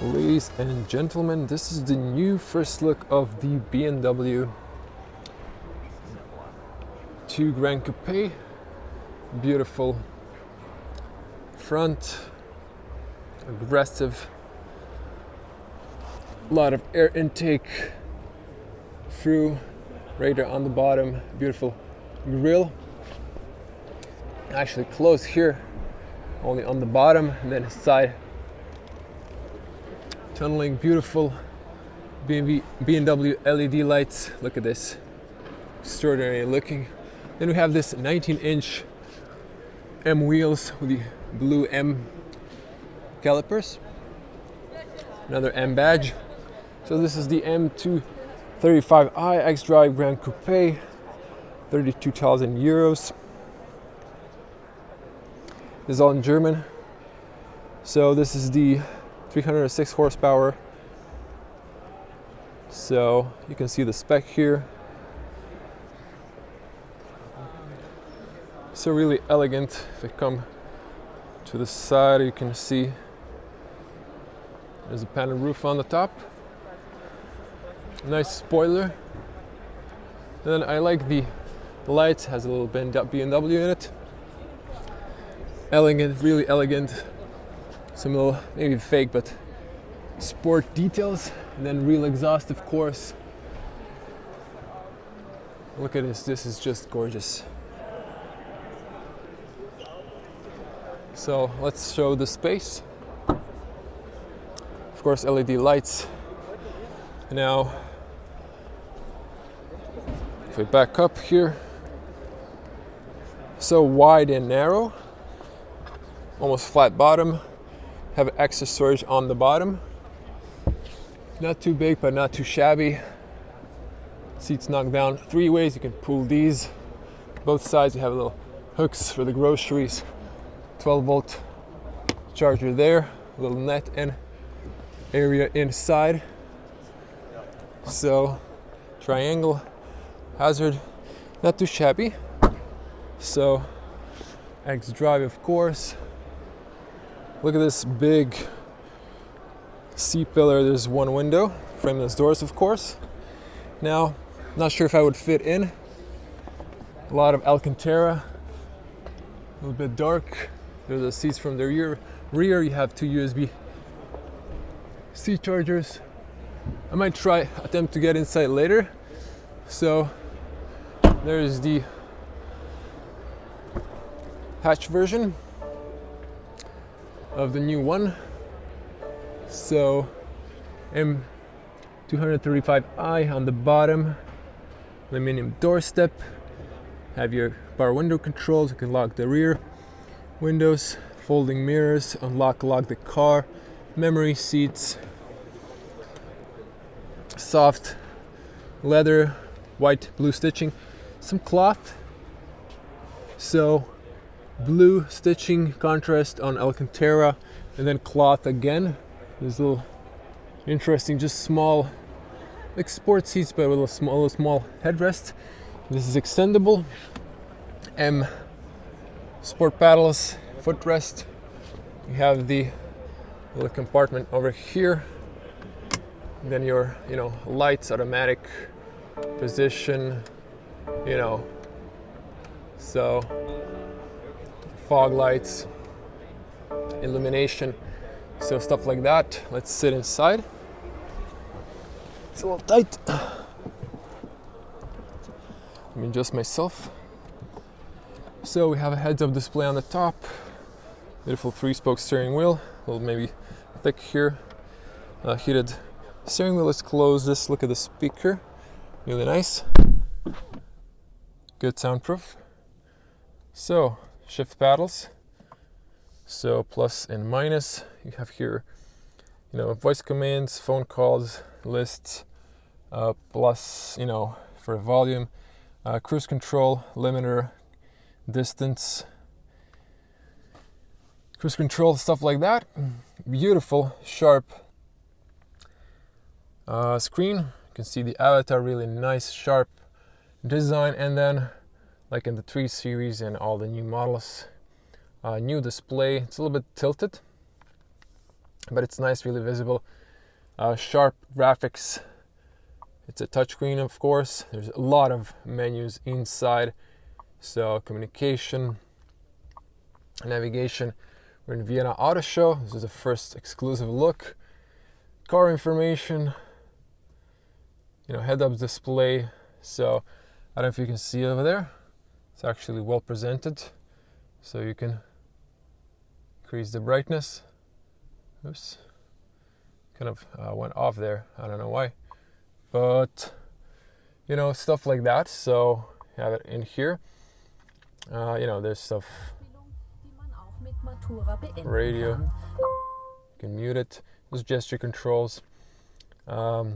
Ladies and gentlemen, this is the new first look of the BMW M2 Gran Coupe. Beautiful front, aggressive, a lot of air intake through, radar on the bottom, beautiful grille. Actually closed here, only on the bottom, and then side tunneling, beautiful BMW LED lights. Look at this, extraordinary looking. Then we have this 19-inch M wheels with the blue M calipers, another M badge. So this is the M235i xDrive Gran Coupe, 32,000 euros. This is all in German. So this is the 306 horsepower. So you can see the spec here. So really elegant. If I come to the side, you can see there's a panel roof on the top. Nice spoiler. Then I like the lights, has a little BMW in it. Elegant, really elegant. Some little, maybe fake, but sport details. And then real exhaust, of course. Look at this is just gorgeous. So let's show the space. Of course, LED lights. Now, if we back up here, so wide and narrow, almost flat bottom. Have extra storage on the bottom. Not too big, but not too shabby. Seats knocked down 3 ways. You can pull these. Both sides you have little hooks for the groceries. 12-volt charger there. A little net and area inside. So triangle hazard, not too shabby. So xDrive, of course. Look at this big C-pillar. There's one window, frameless doors, of course. Now, not sure if I would fit in. A lot of Alcantara, a little bit dark. There's the seats from the rear. You have 2 USB-C chargers. I might attempt to get inside later. So there's the hatch version of the new one. So M235i on the bottom, aluminum door step. Have your power window controls. You can lock the rear windows, folding mirrors, lock the car, memory seats, soft leather, white blue stitching, some cloth. So blue stitching contrast on Alcantara, and then cloth again. There's a little interesting, just small, like sport seats, but with a small headrest. This is extendable. M sport paddles, footrest. You have the little compartment over here. And then your, lights, automatic position, so fog lights, illumination, so stuff like that. Let's sit inside. It's a little tight. Let me adjust myself. So we have a heads-up display on the top, beautiful 3-spoke steering wheel, a little maybe thick here, heated steering wheel. Let's close this. Look at the speaker, really nice, good soundproof. So shift paddles, so plus and minus. You have here, voice commands, phone calls, lists, plus, for volume, cruise control, limiter, distance, cruise control, stuff like that. Beautiful, sharp screen. You can see the avatar, really nice, sharp design. And then, like in the 3 Series and all the new models, new display. It's a little bit tilted, but it's nice, really visible. Sharp graphics. It's a touchscreen, of course. There's a lot of menus inside. So communication, navigation. We're in Vienna Auto Show. This is the first exclusive look. Car information, head-up display. So I don't know if you can see over there. It's actually well presented. So you can increase the brightness. Oops. Kind of went off there. I don't know why. But, stuff like that. So you have it in here. There's stuff. Radio. You can mute it. There's gesture controls. There's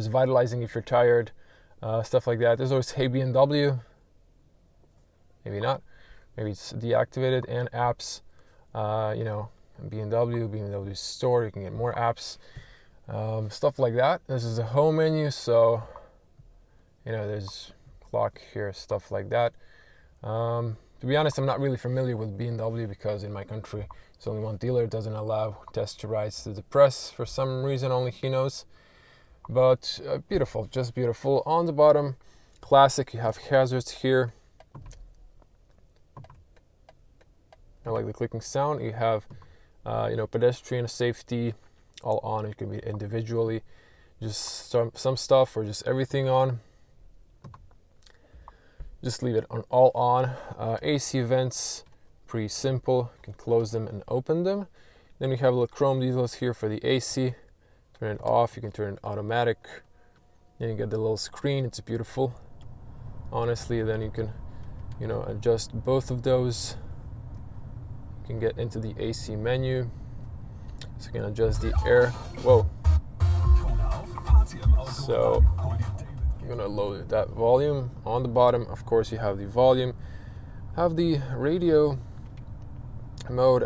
vitalizing if you're tired. Stuff like that. There's always Hey BMW. Maybe not. Maybe it's deactivated. And apps. BMW store. You can get more apps. Stuff like that. This is a home menu. So, there's clock here. Stuff like that. To be honest, I'm not really familiar with BMW because in my country, there's only one dealer. It doesn't allow test rides to the press for some reason. Only he knows. But beautiful, just beautiful. On the bottom, classic. You have hazards here. I like the clicking sound. You have, pedestrian safety all on. It can be individually, just some stuff or just everything on. Just leave it on all on. AC vents, pretty simple. You can close them and open them. Then we have little chrome details here for the AC. Turn it off. You can turn it automatic. Then you get the little screen. It's beautiful, honestly. Then you can, adjust both of those. You can get into the AC menu. So you can adjust the air. Whoa. So I'm gonna load that volume. On the bottom, of course, you have the volume, have the radio mode,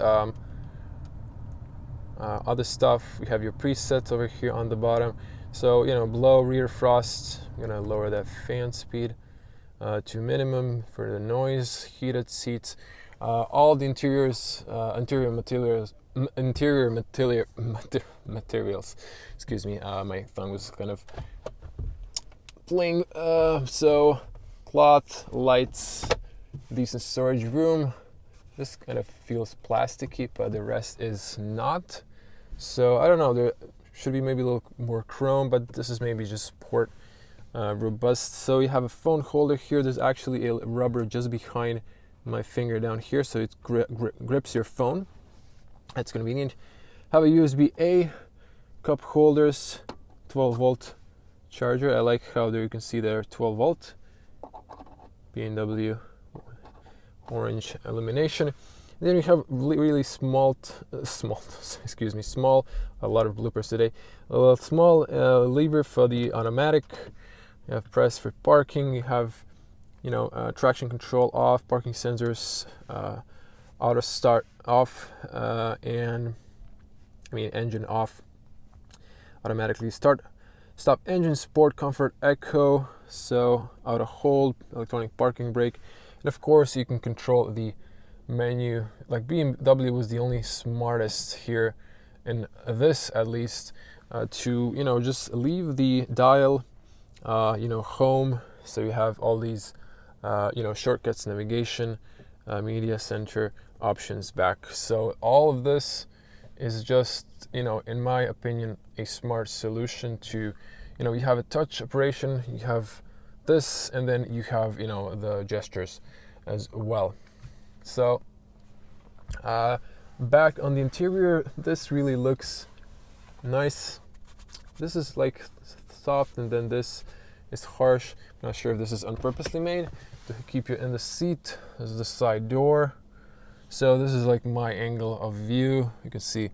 other stuff. We have your presets over here on the bottom. So below rear frost, I'm gonna lower that fan speed to minimum for the noise, heated seats, all the interior materials. Excuse me, my tongue was kind of playing. So cloth, lights, decent storage room. This kind of feels plasticky, but the rest is not. So I don't know, there should be maybe a little more chrome, but this is maybe just sport robust. So you have a phone holder here. There's actually a rubber just behind my finger down here, so it grips your phone. That's convenient. Have a USB-A, cup holders, 12-volt charger. I like how there you can see there 12-volt. BMW orange illumination. Then we have really small, a lot of bloopers today. A small lever for the automatic. You have press for parking. You have, traction control off, parking sensors, auto start off, engine off. Automatically stop engine, sport, comfort, echo. So auto hold, electronic parking brake. And of course you can control the menu. Like BMW was the only smartest here in this, at least, to just leave the dial home. So you have all these shortcuts, navigation, media center, options back. So all of this is just in my opinion a smart solution to you have a touch operation, you have this, and then you have the gestures as well. So back on the interior, this really looks nice. This is like soft, and then this is harsh. I'm not sure if this is purposely made to keep you in the seat. This is the side door. So this is like my angle of view. You can see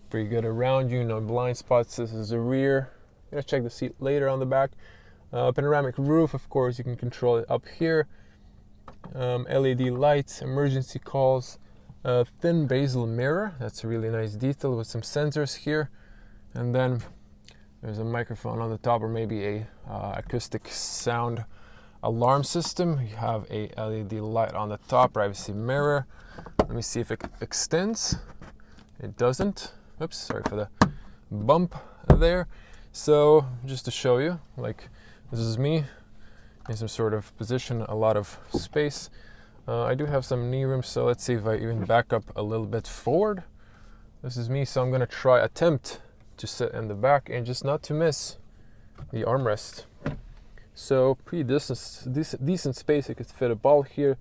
pretty good around you, no blind spots. This is the rear. I'm gonna check the seat later on the back. Panoramic roof, of course, you can control it up here. LED lights, emergency calls, thin bezel mirror. That's a really nice detail with some sensors here. And then there's a microphone on the top, or maybe a acoustic sound alarm system. You have a LED light on the top, privacy mirror. Let me see if it extends. it doesn't. Oops, sorry for the bump there. So just to show you, like, this is me in some sort of position, a lot of space. I do have some knee room, so let's see if I even back up a little bit forward. This is me, so I'm gonna attempt to sit in the back and just not to miss the armrest. So pretty decent space. You could fit a ball here,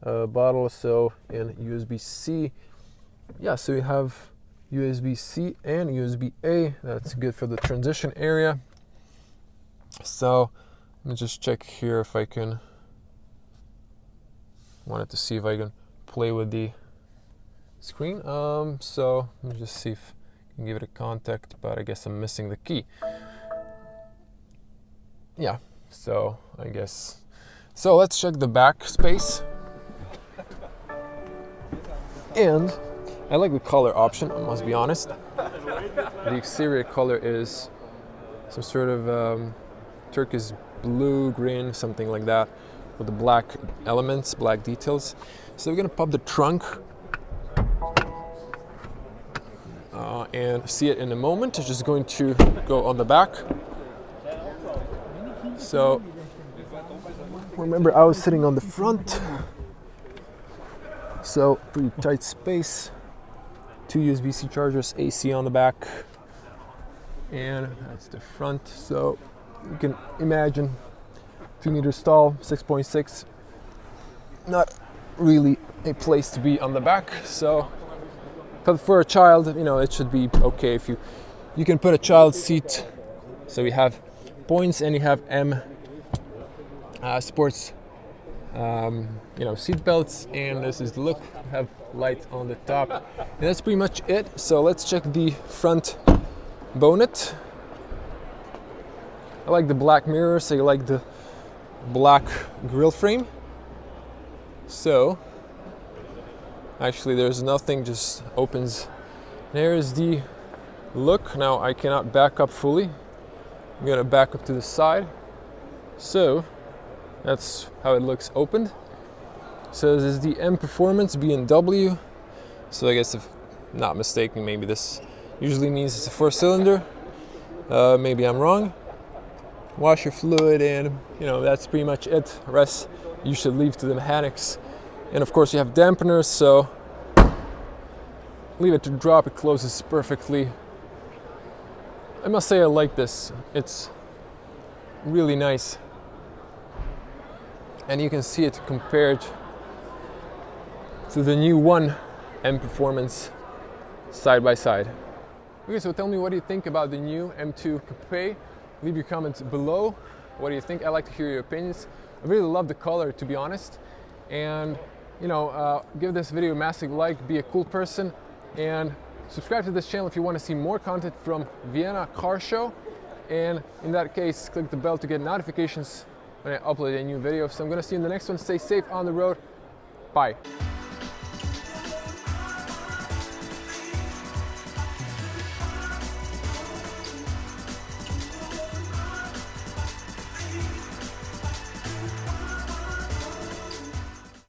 a bottle or so, and USB-C. Yeah, so you have USB-C and USB-A. That's good for the transition area. So let me just check here if I can. Wanted to see if I can play with the screen. So let me just see if I can give it a contact, but I guess I'm missing the key. Yeah, so I guess. So let's check the back space. And I like the color option, I must be honest. The exterior color is some sort of turquoise blue, green, something like that, with the black elements, black details. So we're gonna pop the trunk and see it in a moment. I'm just going to go on the back. So remember, I was sitting on the front, so pretty tight space. 2 USB-C chargers, AC on the back, and that's the front. So you can imagine 2 meters tall, 6.6. Not really a place to be on the back. So, but for a child, you know, it should be okay. If you can put a child seat. So you have points, and you have M sports, you know, seat belts, and this is the look. You have light on the top, and that's pretty much it. So let's check the front bonnet. I like the black mirrors. I like the black grille frame. So actually there's nothing, just opens. There's the look. Now I cannot back up fully. I'm gonna back up to the side. So that's how it looks opened. So this is the M Performance BMW. So I guess if not mistaken, maybe this usually means it's a 4-cylinder. Maybe I'm wrong. Washer fluid, and you know, that's pretty much it. The rest you should leave to the mechanics. And of course you have dampeners, so leave it to drop. It closes perfectly. I must say I like this. It's really nice. And you can see it compared to the new one M Performance side by side. Okay, so tell me, what do you think about the new M2 Coupé? Leave your comments below. What do you think? I'd like to hear your opinions. I really love the color, to be honest. And you know, give this video a massive like, be a cool person, and subscribe to this channel if you want to see more content from Vienna Car Show. And in that case, click the bell to get notifications when I upload a new video. So I'm gonna see you in the next one. Stay safe on the road. Bye.